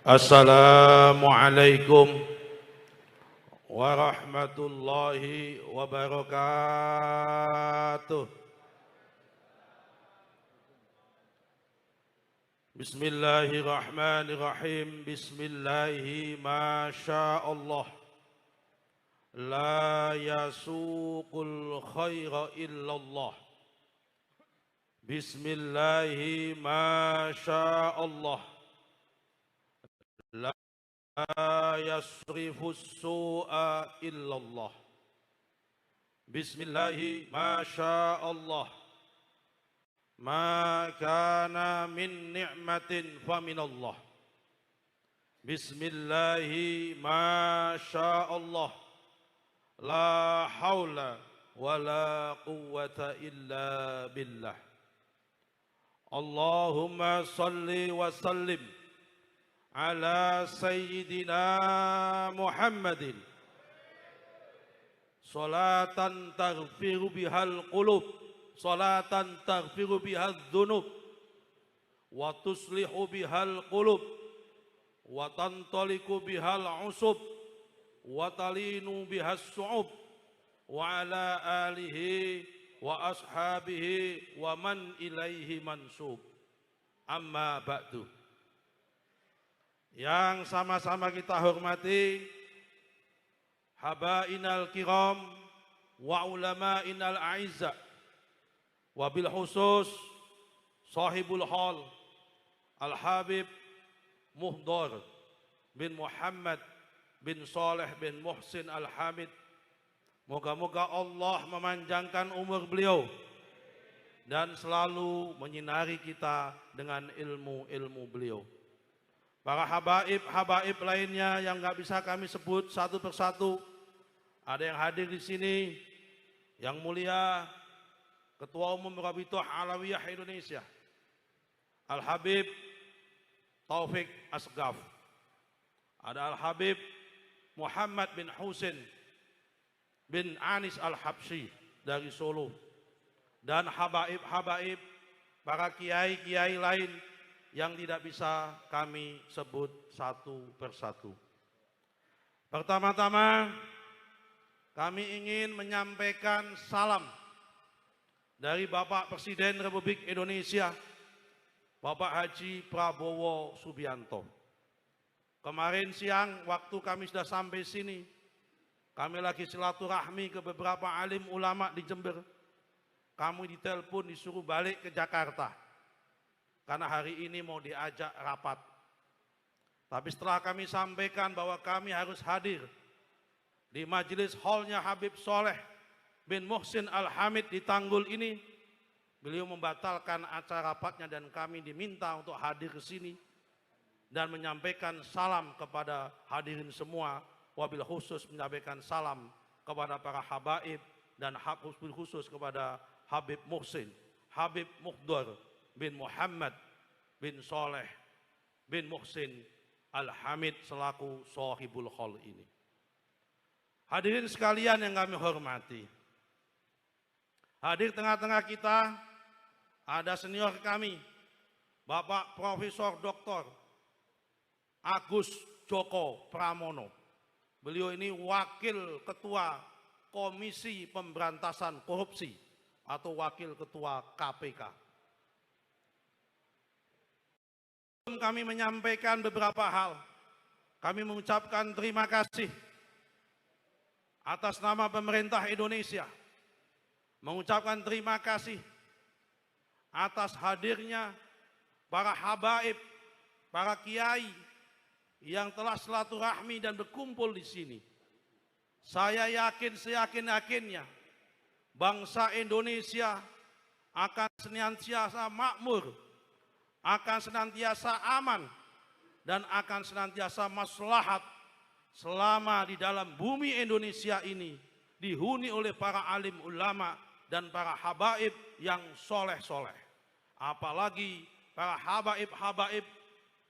Assalamualaikum warahmatullahi wabarakatuh. Bismillahirrahmanirrahim. Bismillahi masyaallah. La yasuqul khaira illallah. Bismillahi masyaallah. La yasrifus su'a illallah. Bismillahi masyaallah. Ma kana min ni'matin faminallah. Bismillahi masyaallah. La haula wa la quwwata illa billah. Allahumma salli wa sallim ala sayyidina Muhammadin salatan taghfiru bihal qulub, salatan taghfiru bihal dhunub, wa tuslihu bihal qulub, wa tantaliku bihal usub, wa talinu bihas su'ub, wa ala alihi wa ashabihi wa man ilaihi mansub. Amma ba'du. Yang sama-sama kita hormati habainal kiram wa ulama'inal a'izza, wabil khusus sahibul hal Al-Habib Muhdar bin Muhammad bin Saleh bin Muhsin Al-Hamid. Moga-moga Allah memanjangkan umur beliau dan selalu menyinari kita dengan ilmu-ilmu beliau. Para habaib lainnya yang nggak bisa kami sebut satu persatu, ada yang hadir di sini, yang mulia Ketua Umum Rabithah Alawiyah Indonesia, Al-Habib Taufik Asgaf, ada Al-Habib Muhammad bin Husin bin Anis Al-Habsyi dari Solo, dan habaib-habaib, para kiai-kiai lain yang tidak bisa kami sebut satu persatu. Pertama-tama kami ingin menyampaikan salam dari Bapak Presiden Republik Indonesia, Bapak Haji Prabowo Subianto. Kemarin siang waktu kami sudah sampai sini, kami lagi silaturahmi ke beberapa alim ulama di Jember. Kami ditelepon disuruh balik ke Jakarta karena hari ini mau diajak rapat. Tapi setelah kami sampaikan bahwa kami harus hadir di majelis hallnya Habib Saleh bin Muhsin Al-Hamid di Tanggul ini, beliau membatalkan acara rapatnya dan kami diminta untuk hadir ke sini dan menyampaikan salam kepada hadirin semua, wabil khusus menyampaikan salam kepada para habaib dan wabil khusus kepada Habib Muhsin, Habib Muhdar bin Muhammad bin Saleh bin Muhsin Al-Hamid selaku sahibul hal ini. Hadirin sekalian yang kami hormati, hadir tengah-tengah kita ada senior kami, Bapak Profesor Dr. Agus Joko Pramono. Beliau ini Wakil Ketua Komisi Pemberantasan Korupsi atau Wakil Ketua KPK. Kami menyampaikan beberapa hal. Kami mengucapkan terima kasih atas nama pemerintah Indonesia, mengucapkan terima kasih atas hadirnya para habaib, para kiai yang telah silaturahmi dan berkumpul di sini. Saya yakin seyakin-yakinnya bangsa Indonesia akan senantiasa makmur, akan senantiasa aman, dan akan senantiasa maslahat selama di dalam bumi Indonesia ini dihuni oleh para alim ulama dan para habaib yang soleh-soleh. Apalagi para habaib-habaib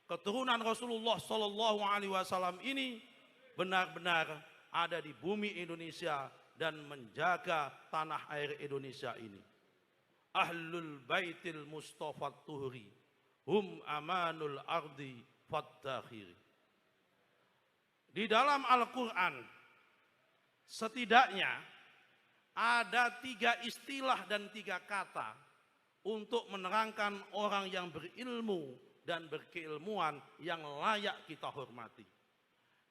keturunan Rasulullah Sallallahu Alaihi Wasallam ini benar-benar ada di bumi Indonesia dan menjaga tanah air Indonesia ini. Ahlul Baitil Mustafa Tuhri hum amanul ardi faddakhiri. Di dalam Al-Quran setidaknya ada 3 istilah dan 3 kata untuk menerangkan orang yang berilmu dan berkeilmuan yang layak kita hormati.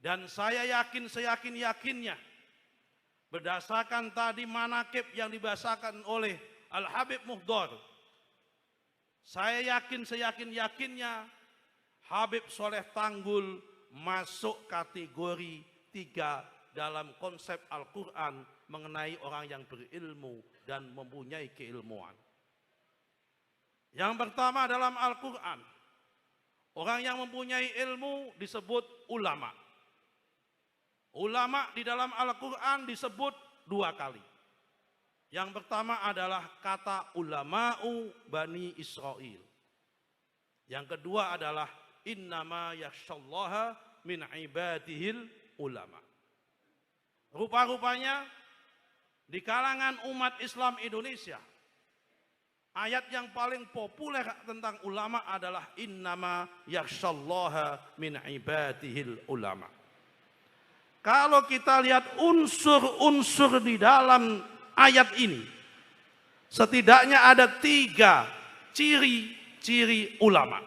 Dan saya yakin, seyakin-yakinnya, berdasarkan tadi manakib yang dibahasakan oleh Al-Habib Muhdar, saya yakin, seyakin-yakinnya Habib Soleh Tanggul masuk kategori 3 dalam konsep Al-Quran mengenai orang yang berilmu dan mempunyai keilmuan. Yang pertama dalam Al-Quran, orang yang mempunyai ilmu disebut ulama. Ulama di dalam Al-Quran disebut 2 kali. Yang pertama adalah kata ulama'u Bani Israel. Yang kedua adalah innama yakhshallaha min ibadihil ulama. Rupa-rupanya di kalangan umat Islam Indonesia, ayat yang paling populer tentang ulama adalah innama yakhshallaha min ibadihil ulama. Kalau kita lihat unsur-unsur di dalam ayat ini, setidaknya ada 3 ciri-ciri ulama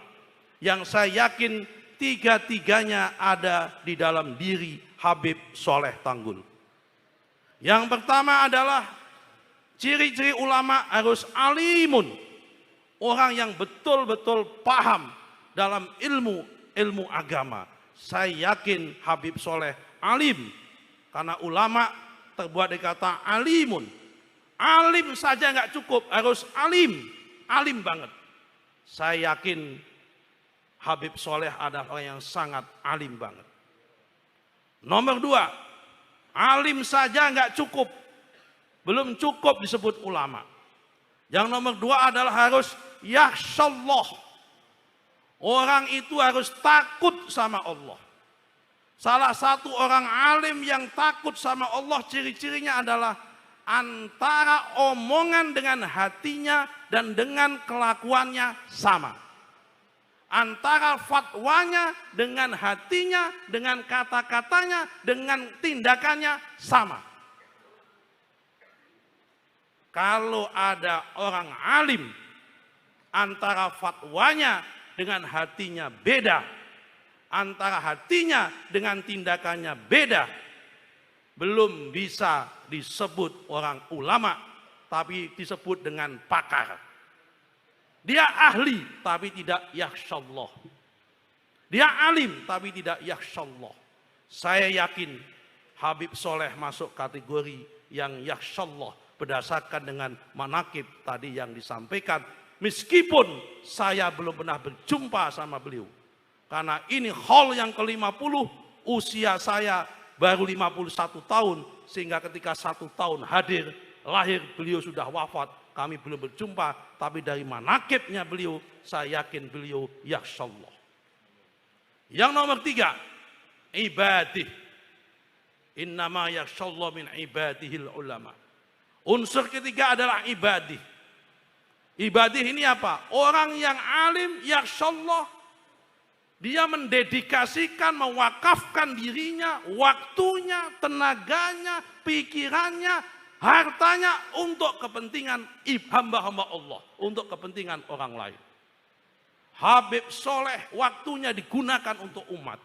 yang saya yakin 3-tiganya ada di dalam diri Habib Soleh Tanggul. Yang pertama adalah ciri-ciri ulama harus alimun, orang yang betul-betul paham dalam ilmu agama. Saya yakin Habib Soleh alim, karena ulama terbuat dari kata alimun. Alim saja nggak cukup, harus alim banget. Saya yakin Habib Soleh adalah orang yang sangat alim banget. Nomor 2, alim saja nggak cukup, belum cukup disebut ulama. Yang nomor 2 adalah harus yakhshallah. Orang itu harus takut sama Allah. Salah satu orang alim yang takut sama Allah, ciri-cirinya adalah antara omongan dengan hatinya dan dengan kelakuannya sama. Antara fatwanya dengan hatinya, dengan kata-katanya, dengan tindakannya sama. Kalau ada orang alim, antara fatwanya dengan hatinya beda, antara hatinya dengan tindakannya beda, belum bisa disebut orang ulama, tapi disebut dengan pakar. Dia ahli tapi tidak yakhshallah. Dia alim tapi tidak yakhshallah. Saya yakin Habib Soleh masuk kategori yang yakhshallah berdasarkan dengan manakib tadi yang disampaikan. Meskipun saya belum pernah berjumpa sama beliau. Karena ini haul yang ke-50, usia saya baru 51 tahun. Sehingga ketika 1 tahun lahir beliau sudah wafat. Kami belum berjumpa, tapi dari manakibnya beliau, saya yakin beliau yakhshallah. Yang nomor 3, ibadih. Innama yakhshallah min ibadihil ulama. Unsur ketiga adalah ibadih. Ibadih ini apa? Orang yang alim yakhshallah, dia mendedikasikan, mewakafkan dirinya, waktunya, tenaganya, pikirannya, hartanya untuk kepentingan hamba-hamba Allah, untuk kepentingan orang lain. Habib Soleh waktunya digunakan untuk umat.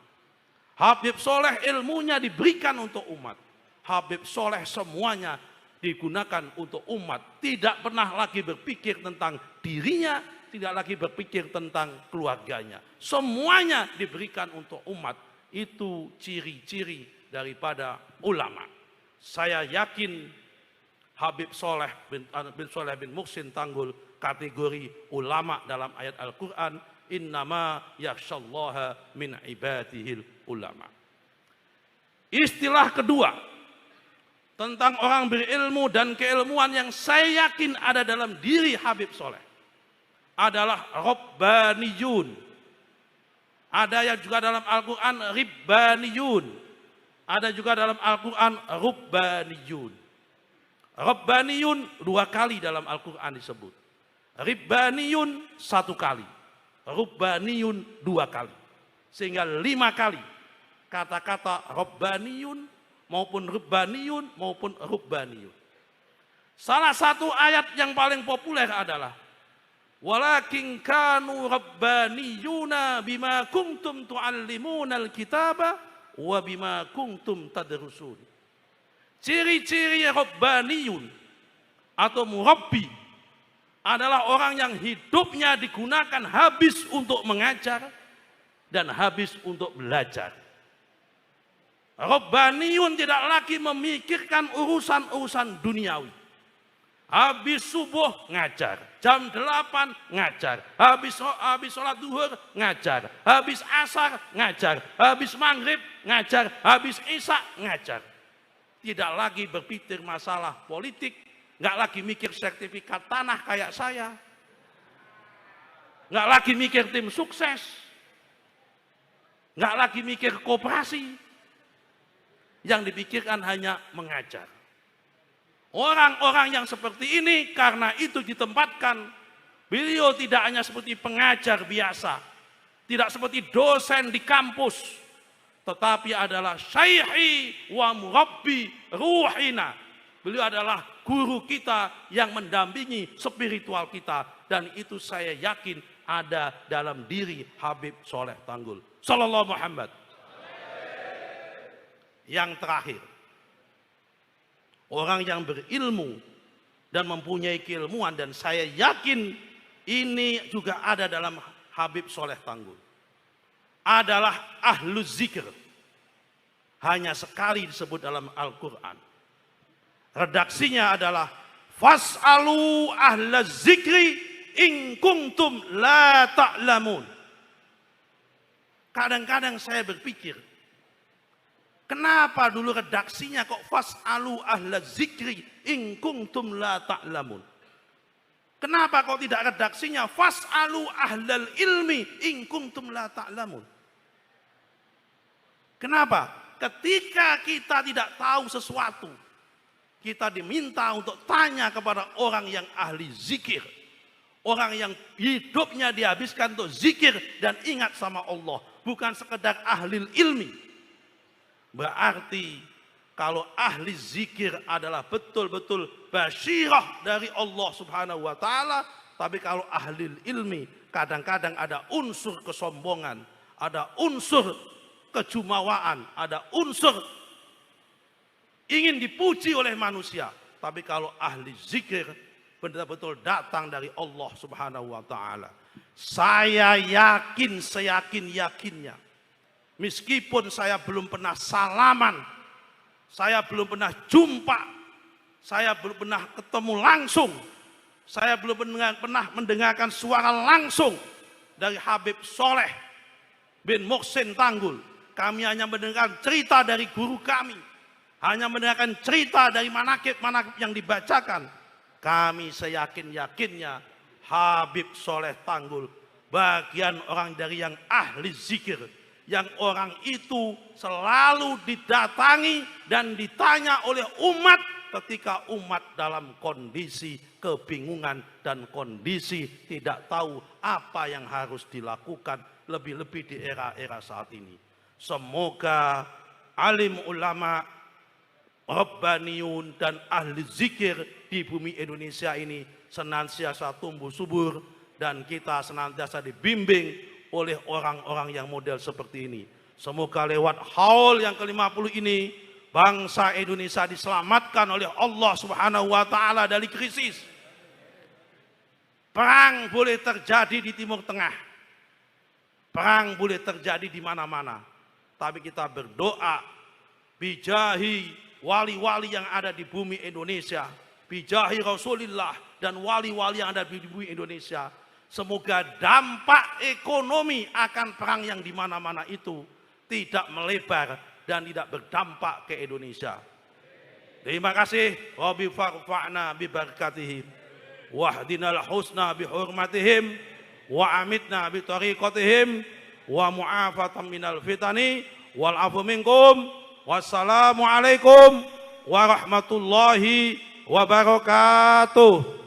Habib Soleh ilmunya diberikan untuk umat. Habib Soleh semuanya digunakan untuk umat. Tidak pernah lagi berpikir tentang dirinya, tidak lagi berpikir tentang keluarganya. Semuanya diberikan untuk umat. Itu ciri-ciri daripada ulama. Saya yakin Habib Soleh bin Muhsin Tanggul kategori ulama dalam ayat Al-Quran. Innama yakhshallaha min ibadihil ulama. Istilah kedua tentang orang berilmu dan keilmuan yang saya yakin ada dalam diri Habib Soleh adalah Rabbaniyun. Ada yang juga dalam Al-Quran Ribbaniyun. Ada juga dalam Al-Quran Rubbaniyun. Rabbaniyun 2 kali dalam Al-Quran disebut. Ribbaniyun 1 kali. Rubbaniyun 2 kali. Sehingga 5 kali kata-kata Rabbaniyun maupun Rubbaniyun maupun Rubbaniyun. Salah satu ayat yang paling populer adalah walakin kanu rabbaniyuna bima kuntum tuallimunal kitaba wa bima kuntum tadrusun. Ciri-ciri rabbaniyun atau murabbi adalah orang yang hidupnya digunakan habis untuk mengajar dan habis untuk belajar. Rabbaniyun tidak lagi memikirkan urusan-urusan duniawi. Habis subuh ngajar, jam 8 ngajar, habis sholat duhur ngajar, habis asar ngajar, habis maghrib ngajar, habis isya ngajar. Tidak lagi berpikir masalah politik, nggak lagi mikir sertifikat tanah kayak saya, nggak lagi mikir tim sukses, nggak lagi mikir koperasi. Yang dipikirkan hanya mengajar. Orang-orang yang seperti ini karena itu ditempatkan, beliau tidak hanya seperti pengajar biasa, tidak seperti dosen di kampus, tetapi adalah syaihi wa murabbi ruhina. Beliau adalah guru kita yang mendampingi spiritual kita, dan itu saya yakin ada dalam diri Habib Soleh Tanggul sallallahu Muhammad. Yang terakhir, orang yang berilmu dan mempunyai keilmuan, dan saya yakin ini juga ada dalam Habib Soleh Tanggul, adalah ahlu zikr. Hanya sekali disebut dalam Al-Quran. Redaksinya adalah fas'alu ahla zikri in kuntum la ta'lamun. Kadang-kadang saya berpikir, kenapa dulu redaksinya kok fas'alu ahla zikri in kuntum la ta'lamun? Kenapa kok tidak redaksinya fas'alu ahlal ilmi in kuntum la ta'lamun? Kenapa? Ketika kita tidak tahu sesuatu, kita diminta untuk tanya kepada orang yang ahli zikir. Orang yang hidupnya dihabiskan untuk zikir dan ingat sama Allah. Bukan sekedar ahli ilmi. Berarti kalau ahli zikir adalah betul-betul basyirah dari Allah Subhanahu wa ta'ala. Tapi kalau ahli ilmi kadang-kadang ada unsur kesombongan, ada unsur kejumawaan, ada unsur ingin dipuji oleh manusia. Tapi kalau ahli zikir betul-betul datang dari Allah Subhanahu wa ta'ala. Saya yakin, seyakin-yakinnya, meskipun saya belum pernah salaman, saya belum pernah jumpa, saya belum pernah ketemu langsung, saya belum pernah mendengarkan suara langsung dari Habib Soleh bin Muhsin Tanggul. Kami hanya mendengarkan cerita dari guru kami, hanya mendengarkan cerita dari manakib-manakib yang dibacakan. Kami seyakin-yakinnya Habib Soleh Tanggul bagian orang dari yang ahli zikir, yang orang itu selalu didatangi dan ditanya oleh umat ketika umat dalam kondisi kebingungan dan kondisi tidak tahu apa yang harus dilakukan, lebih-lebih di era-era saat ini. Semoga alim ulama, rabbaniyun dan ahli zikir di bumi Indonesia ini senantiasa tumbuh subur, dan kita senantiasa dibimbing oleh orang-orang yang model seperti ini. Semoga lewat haul yang ke-50 ini, bangsa Indonesia diselamatkan oleh Allah Subhanahu wa ta'ala dari krisis. Perang boleh terjadi di Timur Tengah, perang boleh terjadi di mana-mana, tapi kita berdoa bijahi wali-wali yang ada di bumi Indonesia, bijahi Rasulullah dan wali-wali yang ada di bumi Indonesia. Semoga dampak ekonomi akan perang yang di mana-mana itu tidak melebar dan tidak berdampak ke Indonesia. Terima kasih. Rabbi farfa'na bi barakatihim wahdinal husna bi hurmatihim wa amitna bi tariqatihim wa mu'afatan minal fitani wal afu minkum. Wassalamualaikum warahmatullahi wabarakatuh.